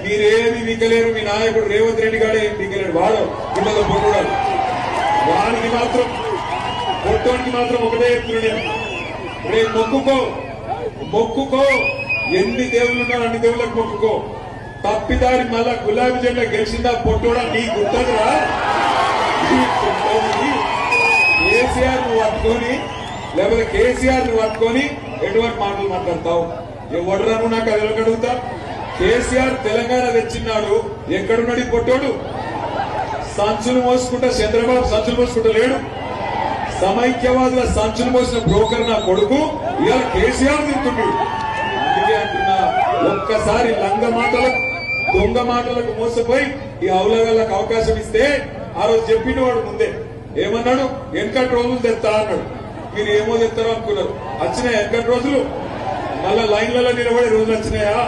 మీరేమి వికలేరు. మీ నాయకుడు రేవంత్ రెడ్డి గారే వికలేడు. వాడు పిల్లలు పొట్టుడాడు. వాడికి మాత్రం పొట్టోనికి మాత్రం ఒకటే చెప్తున్నాడు, రేపు మొక్కుకో ఎన్ని దేవుళ్ళున్నారు అన్ని దేవుళ్ళకి మొక్కుకో. తప్పిదారి మళ్ళా గులాబీ జెండా గెలిచిందా పొట్టోడా నీ గుర్తదురా. కేసీఆర్ నువ్వు పట్టుకొని లేకపోతే కేసీఆర్ నువ్వు పట్టుకొని ఎటువంటి మాటలు మాట్లాడతావు? ఎవడరా నువ్వు? నాకు అది అడుగుతా. కేసీఆర్ తెలంగాణ తెచ్చిన్నాడు, ఎక్కడున్నాడు ఈ పొట్టోడు? సంచులు మోసుకుంటా చంద్రబాబు సంచులు మోసుకుంటా లేడు. సమైక్యవాదుల సంచులు మోసిన బ్రోకర్ నా కొడుకు ఇవాళ కేసీఆర్ తింటున్నాడు. అందుకే అంటున్నా, ఒక్కసారి లంగ మాటలకు దొంగ మాటలకు మోసపోయి ఈ అవలగాళ్ళకు అవకాశం ఇస్తే ఆ రోజు చెప్పిన వాడు ముందే ఏమన్నాడు, వెనకటి రోజులు తెస్తా అన్నాడు. మీరు ఏమో తెస్తారో అనుకున్నారు. వచ్చినాయా వెనకటి రోజులు? మళ్ళా లైన్లలో నిలబడే రోజులు వచ్చినాయా?